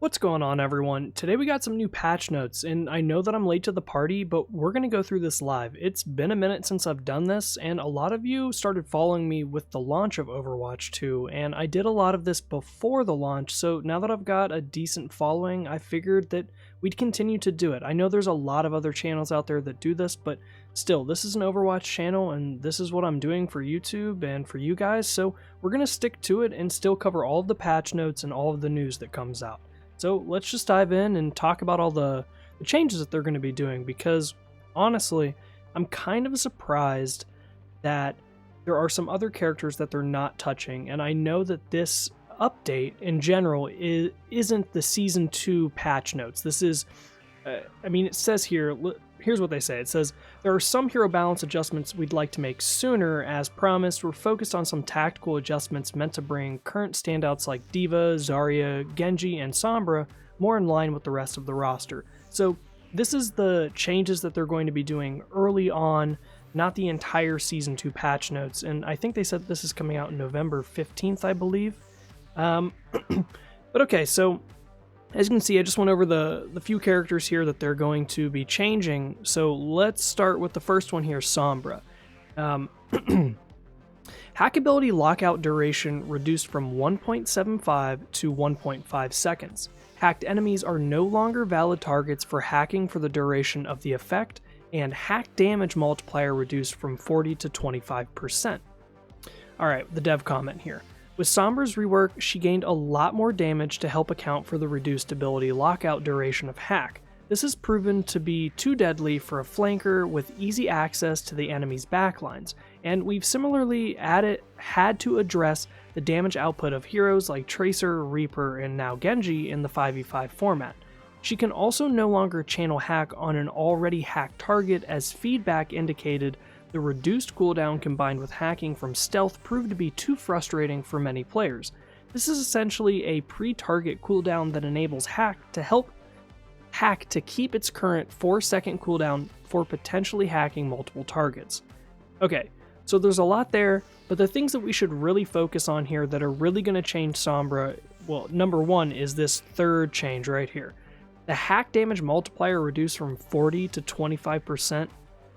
What's going on, everyone? Today we got some new patch notes, and I know that I'm late to the party, but we're going to go through this live. It's been a minute since I've done this, and a lot of you started following me with the launch of Overwatch 2, and I did a lot of this before the launch, so now that I've got a decent following, I figured that we'd continue to do it. I know there's a lot of other channels out there that do this, but still, this is an Overwatch channel, and this is what I'm doing for YouTube and for you guys, so we're going to stick to it and still cover all of the patch notes and all of the news that comes out. So let's just dive in and talk about all the changes that they're going to be doing, because honestly, I'm kind of surprised that there are some other characters that they're not touching, and I know that this update in general isn't the Season 2 patch notes. This is, it says here, here's what they say. It says, there are some hero balance adjustments we'd like to make sooner. As promised, we're focused on some tactical adjustments meant to bring current standouts like D.Va, Zarya, Genji, and Sombra more in line with the rest of the roster. So this is the changes that they're going to be doing early on, not the entire Season 2 patch notes. And I think they said this is coming out November 15th, I believe. But okay, so as you can see, I just went over the few characters here that they're going to be changing. So let's start with the first one here, Sombra. Hack ability lockout duration reduced from 1.75 to 1.5 seconds. Hacked enemies are no longer valid targets for hacking for the duration of the effect, and hack damage multiplier reduced from 40 to 25%. Alright, the dev comment here. With Sombra's rework, she gained a lot more damage to help account for the reduced ability lockout duration of hack. This has proven to be too deadly for a flanker with easy access to the enemy's backlines, and we've similarly had to address the damage output of heroes like Tracer, Reaper, and now Genji in the 5v5 format. She can also no longer channel hack on an already hacked target, as feedback indicated the reduced cooldown combined with hacking from stealth proved to be too frustrating for many players. This is essentially a pre-target cooldown that enables hack to keep its current 4-second cooldown for potentially hacking multiple targets. Okay, so there's a lot there, but the things that we should really focus on here that are really going to change Sombra, well, number one is this third change right here. The hack damage multiplier reduced from 40 to 25%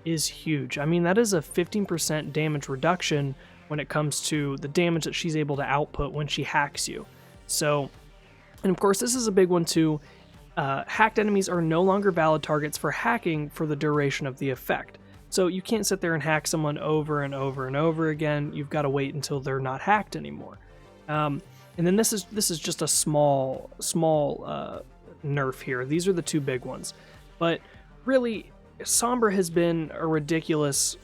is huge. I mean, that is a 15% damage reduction when it comes to the damage that she's able to output when she hacks you. So, and of course, this is a big one too. Hacked enemies are no longer valid targets for hacking for the duration of the effect. So you can't sit there and hack someone over and over and over again. You've got to wait until they're not hacked anymore. And then this is just a small nerf here. These are the two big ones. But really, Sombra has been a ridiculous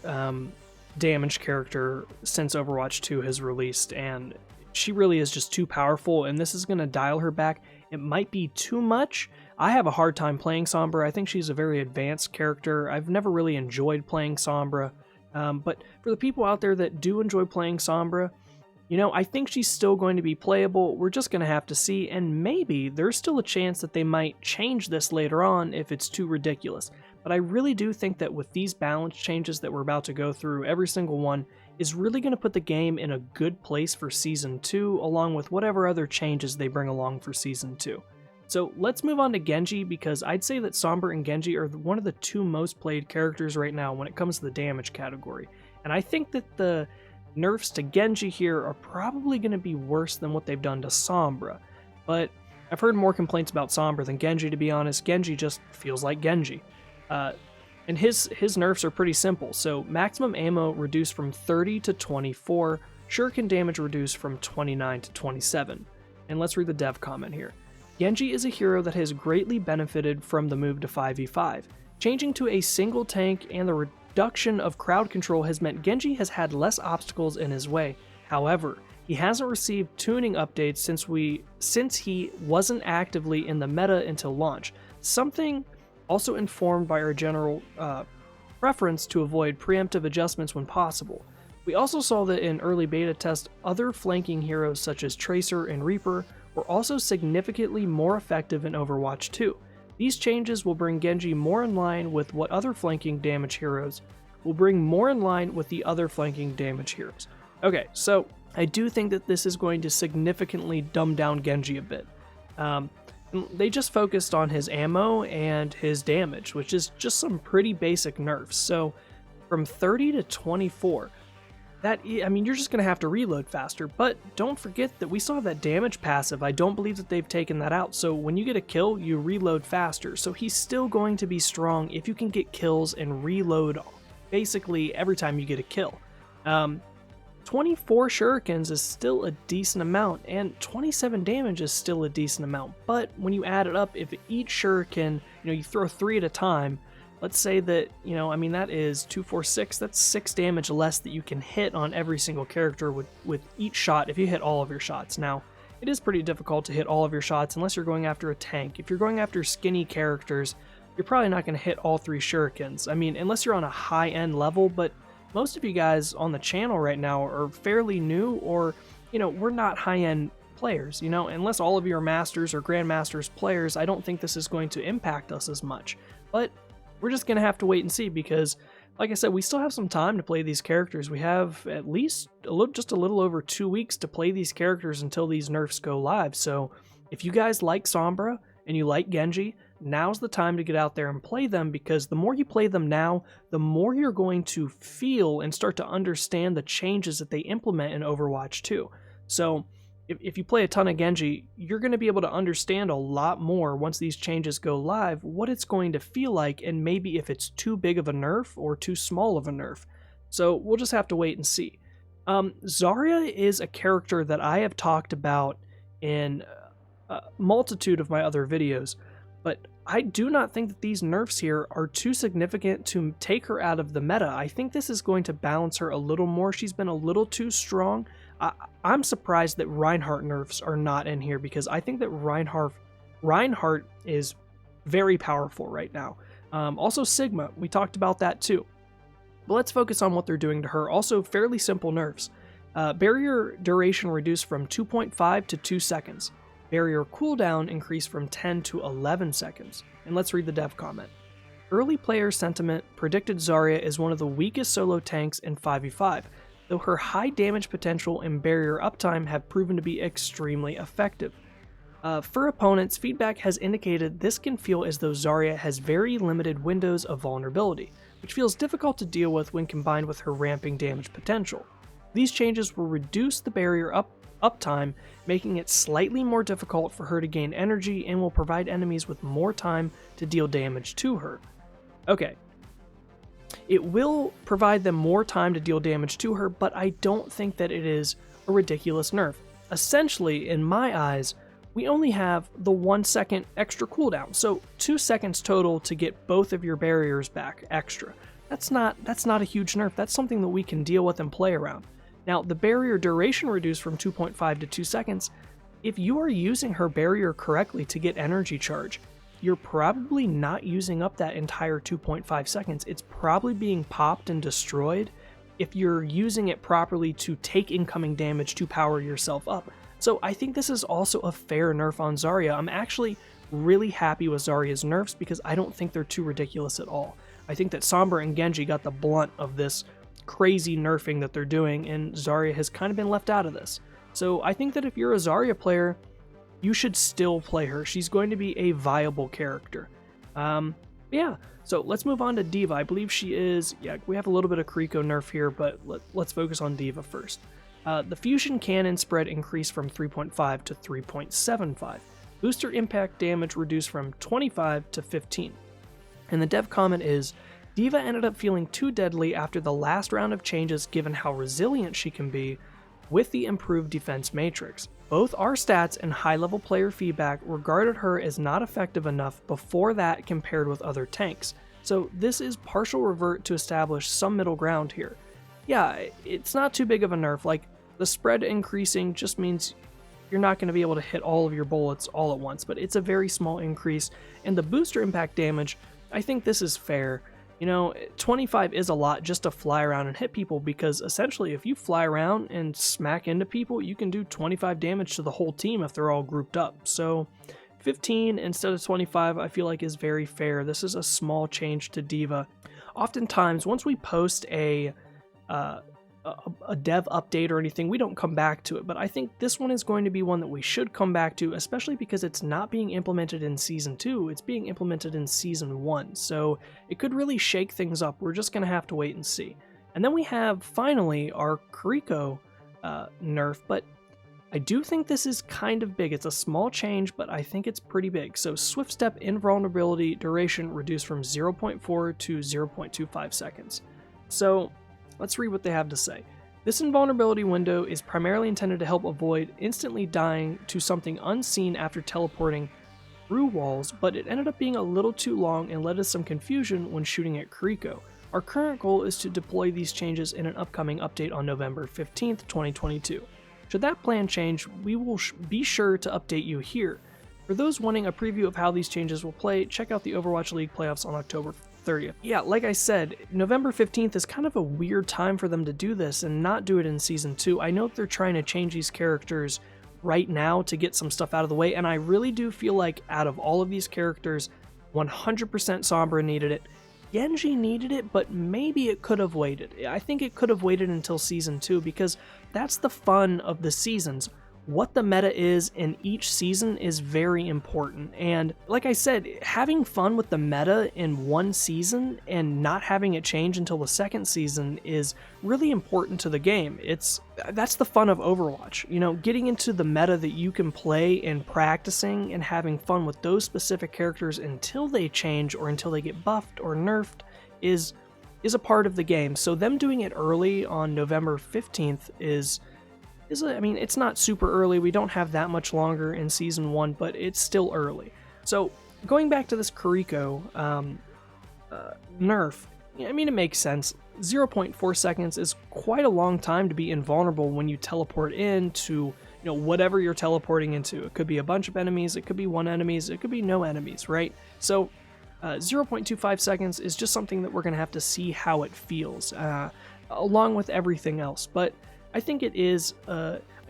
damage character since Overwatch 2 has released, and she really is just too powerful, and this is going to dial her back. It might be too much. I have a hard time playing Sombra. I think she's a very advanced character. I've never really enjoyed playing Sombra, but for the people out there that do enjoy playing Sombra, I think she's still going to be playable. We're just going to have to see, and maybe there's still a chance that they might change this later on if it's too ridiculous. But I really do think that with these balance changes that we're about to go through, every single one is really going to put the game in a good place for Season 2, along with whatever other changes they bring along for Season 2. So let's move on to Genji, because I'd say that Sombra and Genji are one of the two most played characters right now when it comes to the damage category. And I think that the nerfs to Genji here are probably going to be worse than what they've done to Sombra. But I've heard more complaints about Sombra than Genji, to be honest. Genji just feels like Genji. And his nerfs are pretty simple. So maximum ammo reduced from 30 to 24, shuriken damage reduced from 29 to 27. And let's read the dev comment here. Genji is a hero that has greatly benefited from the move to 5v5. Changing to a single tank and the reduction of crowd control has meant Genji has had less obstacles in his way. However, he hasn't received tuning updates since he wasn't actively in the meta until launch. Something also informed by our general preference to avoid preemptive adjustments when possible. We also saw that in early beta test, other flanking heroes such as Tracer and Reaper were also significantly more effective in Overwatch 2. These changes will bring Genji more in line with what other flanking damage heroes Okay, so I do think that this is going to significantly dumb down Genji a bit. And they just focused on his ammo and his damage, which is just some pretty basic nerfs. So from 30 to 24, I mean, you're just going to have to reload faster, but don't forget that we still have that damage passive. I don't believe that they've taken that out, so when you get a kill, you reload faster, so he's still going to be strong if you can get kills and reload basically every time you get a kill. 24 shurikens is still a decent amount, and 27 damage is still a decent amount, but when you add it up, if each shuriken, you throw 3 at a time, let's say that, I mean, that is 2, 4, 6, that's 6 damage less that you can hit on every single character with each shot if you hit all of your shots. Now, it is pretty difficult to hit all of your shots unless you're going after a tank. If you're going after skinny characters, you're probably not going to hit all 3 shurikens. I mean, unless you're on a high-end level, but most of you guys on the channel right now are fairly new, or, we're not high-end players, unless all of you are masters or grandmasters players. I don't think this is going to impact us as much, but we're just going to have to wait and see because, like I said, we still have some time to play these characters. We have at least just a little over 2 weeks to play these characters until these nerfs go live. So if you guys like Sombra and you like Genji, now's the time to get out there and play them, because the more you play them now, the more you're going to feel and start to understand the changes that they implement in Overwatch 2. So if you play a ton of Genji, you're going to be able to understand a lot more once these changes go live, what it's going to feel like, and maybe if it's too big of a nerf or too small of a nerf. So we'll just have to wait and see. Zarya is a character that I have talked about in a multitude of my other videos, but I do not think that these nerfs here are too significant to take her out of the meta. I think this is going to balance her a little more. She's been a little too strong. I'm surprised that Reinhardt nerfs are not in here, because I think that Reinhardt is very powerful right now. Also Sigma, we talked about that too. But let's focus on what they're doing to her. Also fairly simple nerfs. Barrier duration reduced from 2.5 to 2 seconds. Barrier cooldown increased from 10 to 11 seconds. And let's read the dev comment. Early player sentiment predicted Zarya is one of the weakest solo tanks in 5v5. Though her high damage potential and barrier uptime have proven to be extremely effective. For opponents, feedback has indicated this can feel as though Zarya has very limited windows of vulnerability, which feels difficult to deal with when combined with her ramping damage potential. These changes will reduce the barrier uptime, making it slightly more difficult for her to gain energy, and will provide enemies with more time to deal damage to her. Okay. It will provide them more time to deal damage to her, but I don't think that it is a ridiculous nerf. Essentially, in my eyes, we only have the 1 second extra cooldown, so 2 seconds total to get both of your barriers back extra. That's not a huge nerf. That's something that we can deal with and play around. Now, the barrier duration reduced from 2.5 to 2 seconds. If you are using her barrier correctly to get energy charge, you're probably not using up that entire 2.5 seconds. It's probably being popped and destroyed if you're using it properly to take incoming damage to power yourself up. So I think this is also a fair nerf on Zarya. I'm actually really happy with Zarya's nerfs because I don't think they're too ridiculous at all. I think that Sombra and Genji got the blunt of this crazy nerfing that they're doing, and Zarya has kind of been left out of this. So I think that if you're a Zarya player, you should still play her. She's going to be a viable character. Yeah, so let's move on to D.Va. I believe she is, we have a little bit of Kiriko nerf here, but let's focus on D.Va first. The fusion cannon spread increased from 3.5 to 3.75. Booster impact damage reduced from 25 to 15. And the dev comment is, D.Va ended up feeling too deadly after the last round of changes given how resilient she can be with the improved defense matrix. Both our stats and high-level player feedback regarded her as not effective enough before that compared with other tanks. So this is partial revert to establish some middle ground here. Yeah, it's not too big of a nerf. Like, the spread increasing just means you're not going to be able to hit all of your bullets all at once, but it's a very small increase. And the booster impact damage, I think this is fair. 25 is a lot just to fly around and hit people, because essentially if you fly around and smack into people, you can do 25 damage to the whole team if they're all grouped up. So 15 instead of 25 I feel like is very fair. This is a small change to D.Va. Oftentimes once we post a a dev update or anything, we don't come back to it, but I think this one is going to be one that we should come back to, especially because it's not being implemented in Season 2, it's being implemented in Season 1, so it could really shake things up. We're just going to have to wait and see. And then we have, finally, our Kiriko nerf, but I do think this is kind of big. It's a small change, but I think it's pretty big. So Swift Step invulnerability duration reduced from 0.4 to 0.25 seconds. So let's read what they have to say. This invulnerability window is primarily intended to help avoid instantly dying to something unseen after teleporting through walls, but it ended up being a little too long and led to some confusion when shooting at Kiriko. Our current goal is to deploy these changes in an upcoming update on November 15th, 2022. Should that plan change, we will be sure to update you here. For those wanting a preview of how these changes will play, check out the Overwatch League playoffs on October 30th. Yeah, like I said, November 15th is kind of a weird time for them to do this and not do it in Season 2. I know they're trying to change these characters right now to get some stuff out of the way, and I really do feel like out of all of these characters, 100% Sombra needed it. Genji needed it, but maybe it could have waited. I think it could have waited until Season 2 because that's the fun of the seasons. What the meta is in each season is very important, and like I said, having fun with the meta in one season and not having it change until the second season is really important to the game. That's the fun of Overwatch, you know, getting into the meta that you can play and practicing and having fun with those specific characters until they change or until they get buffed or nerfed is a part of the game. So them doing it early on November 15th I mean, it's not super early, we don't have that much longer in Season 1, but it's still early. So, going back to this Kiriko nerf, I mean, it makes sense. 0.4 seconds is quite a long time to be invulnerable when you teleport into, whatever you're teleporting into. It could be a bunch of enemies, it could be one enemies, it could be no enemies, right? So, 0.25 seconds is just something that we're going to have to see how it feels, along with everything else, but I think it is,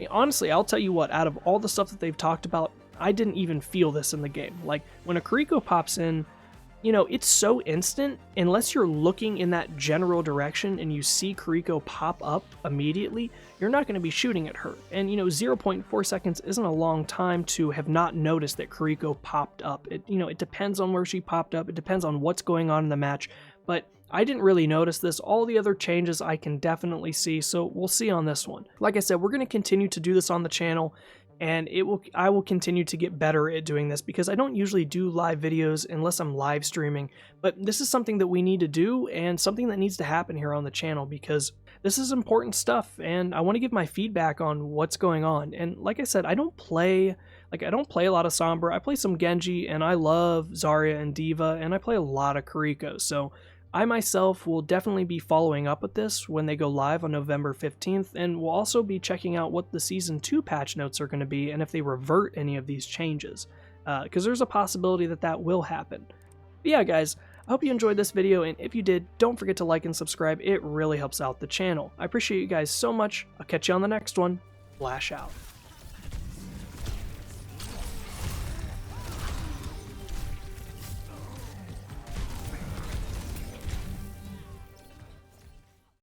honestly, I'll tell you what, out of all the stuff that they've talked about, I didn't even feel this in the game. Like, when a Kiriko pops in, it's so instant, unless you're looking in that general direction and you see Kiriko pop up immediately, you're not going to be shooting at her. And, 0.4 seconds isn't a long time to have not noticed that Kiriko popped up. It depends on where she popped up, it depends on what's going on in the match, but I didn't really notice this. All the other changes I can definitely see, so we'll see on this one. Like I said, we're going to continue to do this on the channel, and I will continue to get better at doing this because I don't usually do live videos unless I'm live streaming, but this is something that we need to do and something that needs to happen here on the channel because this is important stuff, and I want to give my feedback on what's going on. And like I said, I don't play a lot of Sombra. I play some Genji, and I love Zarya and D.Va, and I play a lot of Kiriko, so I myself will definitely be following up with this when they go live on November 15th, and we'll also be checking out what the Season 2 patch notes are going to be and if they revert any of these changes, because there's a possibility that will happen. But yeah, guys, I hope you enjoyed this video, and if you did, don't forget to like and subscribe. It really helps out the channel. I appreciate you guys so much. I'll catch you on the next one. Flash out.